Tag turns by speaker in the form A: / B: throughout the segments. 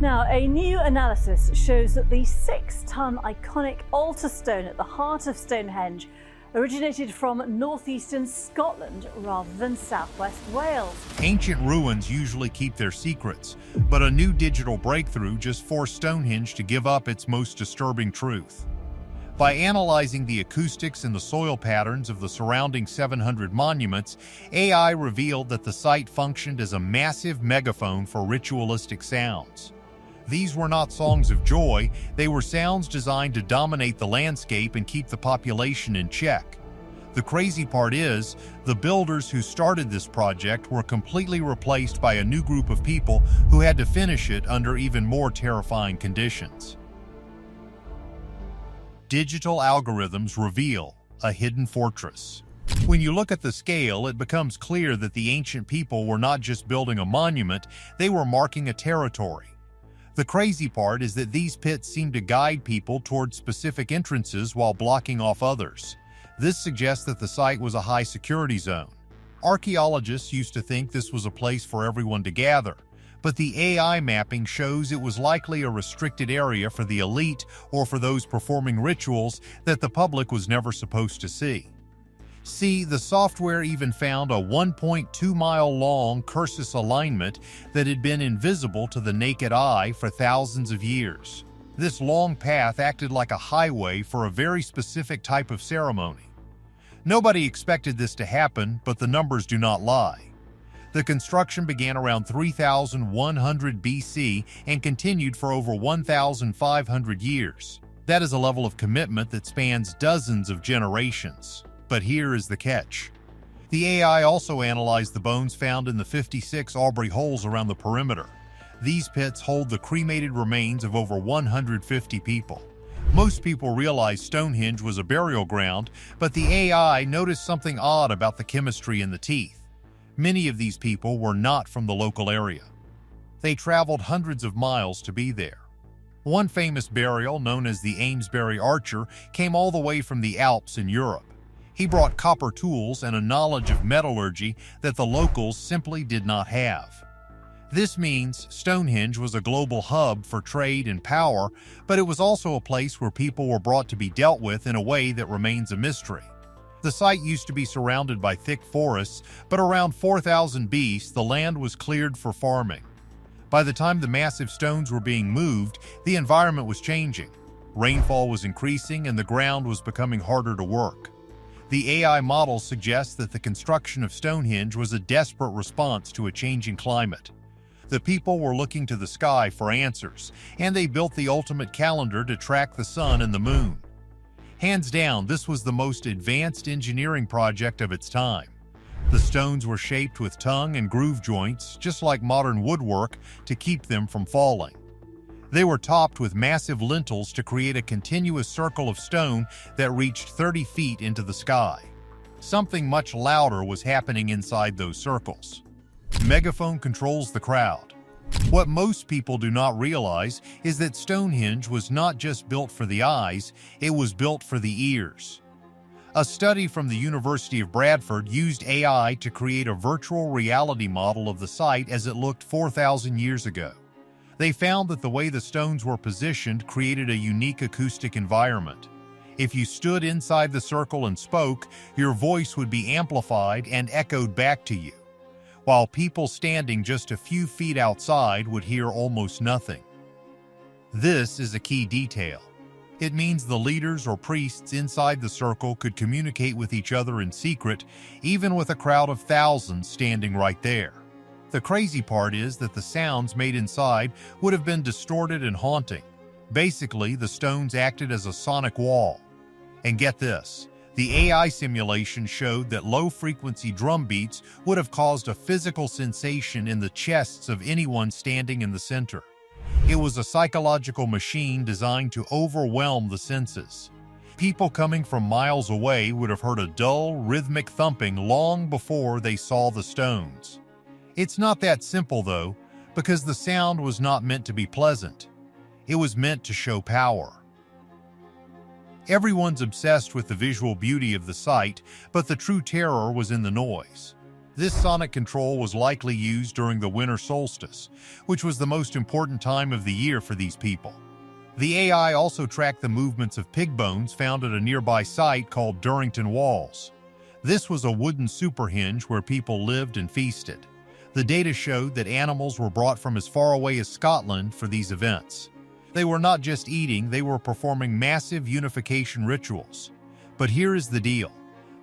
A: Now, a new analysis shows that the 6-ton iconic altar stone at the heart of Stonehenge originated from northeastern Scotland rather than southwest Wales.
B: Ancient ruins usually keep their secrets, but a new digital breakthrough just forced Stonehenge to give up its most disturbing truth. By analyzing the acoustics and the soil patterns of the surrounding 700 monuments, AI revealed that the site functioned as a massive megaphone for ritualistic sounds. These were not songs of joy, they were sounds designed to dominate the landscape and keep the population in check. The crazy part is, the builders who started this project were completely replaced by a new group of people who had to finish it under even more terrifying conditions. Digital algorithms reveal a hidden fortress. When you look at the scale, it becomes clear that the ancient people were not just building a monument, they were marking a territory. The crazy part is that these pits seem to guide people towards specific entrances while blocking off others. This suggests that the site was a high-security zone. Archaeologists used to think this was a place for everyone to gather, but the AI mapping shows it was likely a restricted area for the elite or for those performing rituals that the public was never supposed to see. See, the software even found a 1.2-mile-long cursus alignment that had been invisible to the naked eye for thousands of years. This long path acted like a highway for a very specific type of ceremony. Nobody expected this to happen, but the numbers do not lie. The construction began around 3100 BC and continued for over 1,500 years. That is a level of commitment that spans dozens of generations. But here is the catch. The AI also analyzed the bones found in the 56 Aubrey holes around the perimeter. These pits hold the cremated remains of over 150 people. Most people realized Stonehenge was a burial ground, but the AI noticed something odd about the chemistry in the teeth. Many of these people were not from the local area. They traveled hundreds of miles to be there. One famous burial, known as the Amesbury Archer, came all the way from the Alps in Europe. He brought copper tools and a knowledge of metallurgy that the locals simply did not have. This means Stonehenge was a global hub for trade and power, but it was also a place where people were brought to be dealt with in a way that remains a mystery. The site used to be surrounded by thick forests, but around 4000 BC, the land was cleared for farming. By the time the massive stones were being moved, the environment was changing. Rainfall was increasing and the ground was becoming harder to work. The AI model suggests that the construction of Stonehenge was a desperate response to a changing climate. The people were looking to the sky for answers, and they built the ultimate calendar to track the sun and the moon. Hands down, this was the most advanced engineering project of its time. The stones were shaped with tongue and groove joints, just like modern woodwork, to keep them from falling. They were topped with massive lintels to create a continuous circle of stone that reached 30 feet into the sky. Something much louder was happening inside those circles. Megaphone controls the crowd. What most people do not realize is that Stonehenge was not just built for the eyes, it was built for the ears. A study from the University of Bradford used AI to create a virtual reality model of the site as it looked 4,000 years ago. They found that the way the stones were positioned created a unique acoustic environment. If you stood inside the circle and spoke, your voice would be amplified and echoed back to you, while people standing just a few feet outside would hear almost nothing. This is a key detail. It means the leaders or priests inside the circle could communicate with each other in secret, even with a crowd of thousands standing right there. The crazy part is that the sounds made inside would have been distorted and haunting. Basically, the stones acted as a sonic wall. And get this, the AI simulation showed that low-frequency drum beats would have caused a physical sensation in the chests of anyone standing in the center. It was a psychological machine designed to overwhelm the senses. People coming from miles away would have heard a dull, rhythmic thumping long before they saw the stones. It's not that simple, though, because the sound was not meant to be pleasant. It was meant to show power. Everyone's obsessed with the visual beauty of the site, but the true terror was in the noise. This sonic control was likely used during the winter solstice, which was the most important time of the year for these people. The AI also tracked the movements of pig bones found at a nearby site called Durrington Walls. This was a wooden superhinge where people lived and feasted. The data showed that animals were brought from as far away as Scotland for these events. They were not just eating, they were performing massive unification rituals. But here is the deal.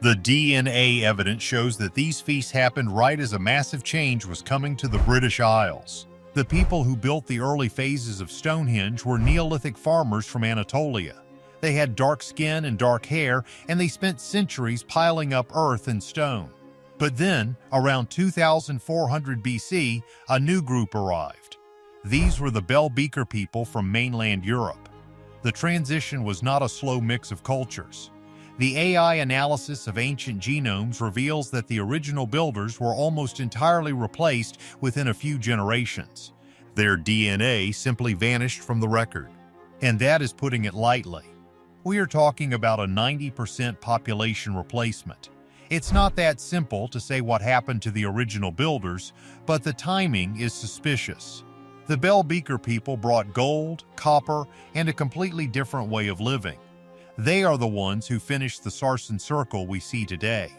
B: The DNA evidence shows that these feasts happened right as a massive change was coming to the British Isles. The people who built the early phases of Stonehenge were Neolithic farmers from Anatolia. They had dark skin and dark hair, and they spent centuries piling up earth and stone. But then, around 2400 BC, a new group arrived. These were the Bell Beaker people from mainland Europe. The transition was not a slow mix of cultures. The AI analysis of ancient genomes reveals that the original builders were almost entirely replaced within a few generations. Their DNA simply vanished from the record. And that is putting it lightly. We are talking about a 90% population replacement. It's not that simple to say what happened to the original builders, but the timing is suspicious. The Bell Beaker people brought gold, copper, and a completely different way of living. They are the ones who finished the Sarsen Circle we see today.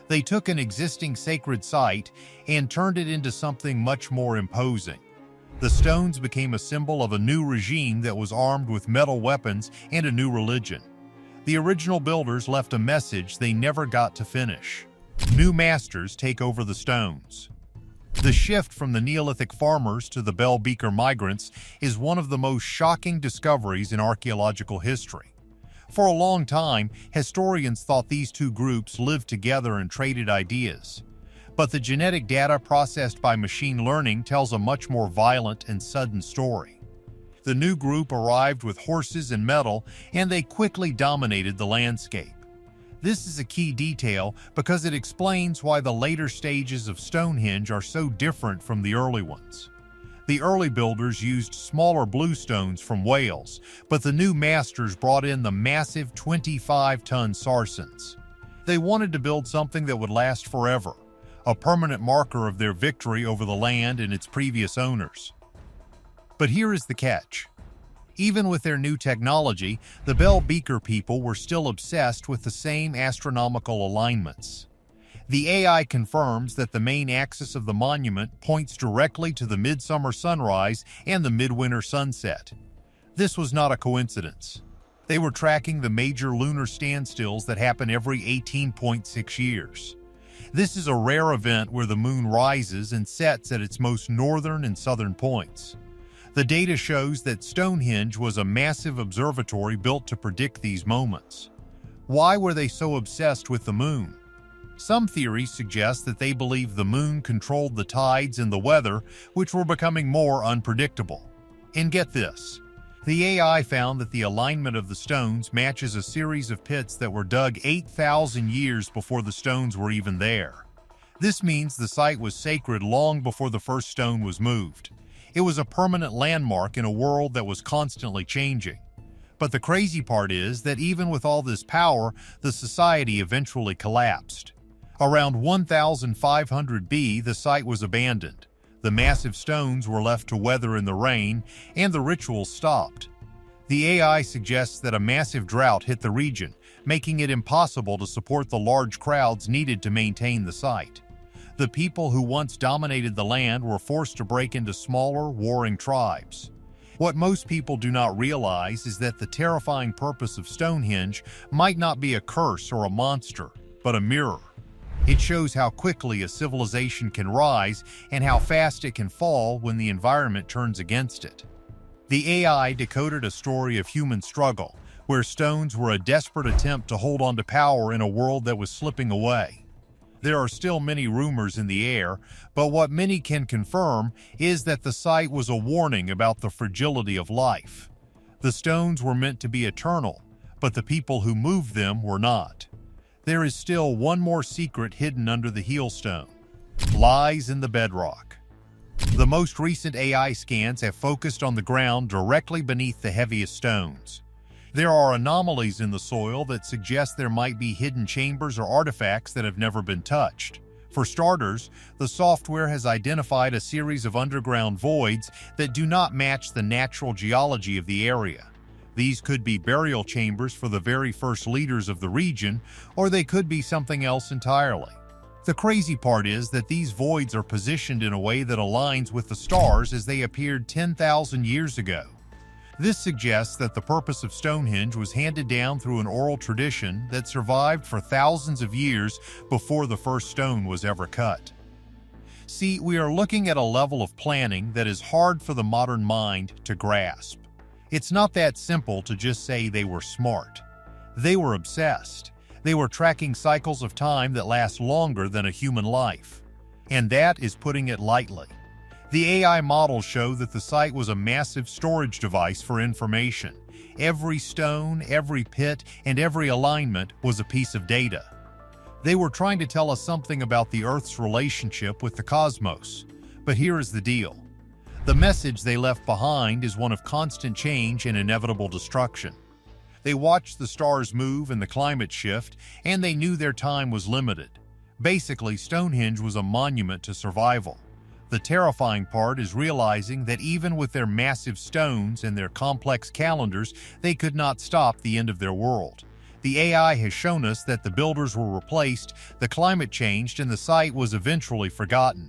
B: They took an existing sacred site and turned it into something much more imposing. The stones became a symbol of a new regime that was armed with metal weapons and a new religion. The original builders left a message they never got to finish. New masters take over the stones. The shift from the Neolithic farmers to the Bell Beaker migrants is one of the most shocking discoveries in archaeological history. For a long time, historians thought these two groups lived together and traded ideas. But the genetic data processed by machine learning tells a much more violent and sudden story. The new group arrived with horses and metal, and they quickly dominated the landscape. This is a key detail because it explains why the later stages of Stonehenge are so different from the early ones. The early builders used smaller bluestones from Wales, but the new masters brought in the massive 25-ton sarsens. They wanted to build something that would last forever, a permanent marker of their victory over the land and its previous owners. But here is the catch. Even with their new technology, the Bell Beaker people were still obsessed with the same astronomical alignments. The AI confirms that the main axis of the monument points directly to the midsummer sunrise and the midwinter sunset. This was not a coincidence. They were tracking the major lunar standstills that happen every 18.6 years. This is a rare event where the moon rises and sets at its most northern and southern points. The data shows that Stonehenge was a massive observatory built to predict these moments. Why were they so obsessed with the moon? Some theories suggest that they believed the moon controlled the tides and the weather, which were becoming more unpredictable. And get this, the AI found that the alignment of the stones matches a series of pits that were dug 8,000 years before the stones were even there. This means the site was sacred long before the first stone was moved. It was a permanent landmark in a world that was constantly changing. But the crazy part is that even with all this power, the society eventually collapsed. Around 1500 B, the site was abandoned. The massive stones were left to weather in the rain, and the rituals stopped. The AI suggests that a massive drought hit the region, making it impossible to support the large crowds needed to maintain the site. The people who once dominated the land were forced to break into smaller, warring tribes. What most people do not realize is that the terrifying purpose of Stonehenge might not be a curse or a monster, but a mirror. It shows how quickly a civilization can rise and how fast it can fall when the environment turns against it. The AI decoded a story of human struggle, where stones were a desperate attempt to hold on to power in a world that was slipping away. There are still many rumors in the air, but what many can confirm is that the site was a warning about the fragility of life. The stones were meant to be eternal, but the people who moved them were not. There is still one more secret hidden under the heelstone: lies in the bedrock. The most recent AI scans have focused on the ground directly beneath the heaviest stones. There are anomalies in the soil that suggest there might be hidden chambers or artifacts that have never been touched. For starters, the software has identified a series of underground voids that do not match the natural geology of the area. These could be burial chambers for the very first leaders of the region, or they could be something else entirely. The crazy part is that these voids are positioned in a way that aligns with the stars as they appeared 10,000 years ago. This suggests that the purpose of Stonehenge was handed down through an oral tradition that survived for thousands of years before the first stone was ever cut. See, we are looking at a level of planning that is hard for the modern mind to grasp. It's not that simple to just say they were smart. They were obsessed. They were tracking cycles of time that last longer than a human life. And that is putting it lightly. The AI models show that the site was a massive storage device for information. Every stone, every pit, and every alignment was a piece of data. They were trying to tell us something about the Earth's relationship with the cosmos. But here is the deal. The message they left behind is one of constant change and inevitable destruction. They watched the stars move and the climate shift, and they knew their time was limited. Basically, Stonehenge was a monument to survival. The terrifying part is realizing that even with their massive stones and their complex calendars, they could not stop the end of their world. The AI has shown us that the builders were replaced, the climate changed, and the site was eventually forgotten.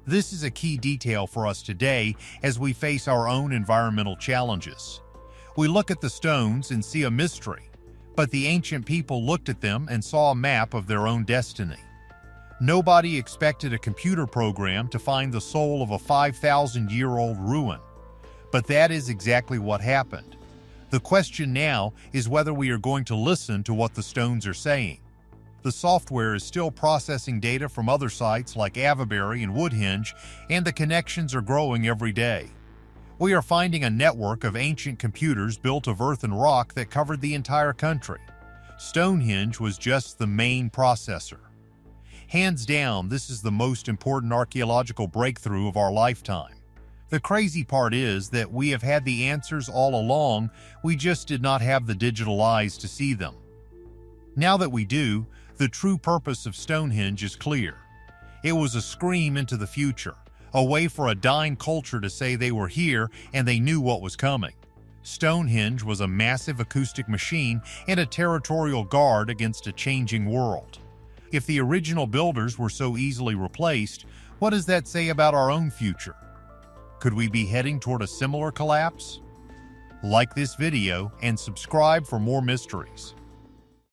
B: This is a key detail for us today as we face our own environmental challenges. We look at the stones and see a mystery, but the ancient people looked at them and saw a map of their own destiny. Nobody expected a computer program to find the soul of a 5,000-year-old ruin, but that is exactly what happened. The question now is whether we are going to listen to what the stones are saying. The software is still processing data from other sites like Avaberry and Woodhenge, and the connections are growing every day. We are finding a network of ancient computers built of earth and rock that covered the entire country. Stonehenge was just the main processor. Hands down, this is the most important archaeological breakthrough of our lifetime. The crazy part is that we have had the answers all along, we just did not have the digital eyes to see them. Now that we do, the true purpose of Stonehenge is clear. It was a scream into the future, a way for a dying culture to say they were here and they knew what was coming. Stonehenge was a massive acoustic machine and a territorial guard against a changing world. If the original builders were so easily replaced, what does that say about our own future? Could we be heading toward a similar collapse? Like this video and subscribe for more mysteries.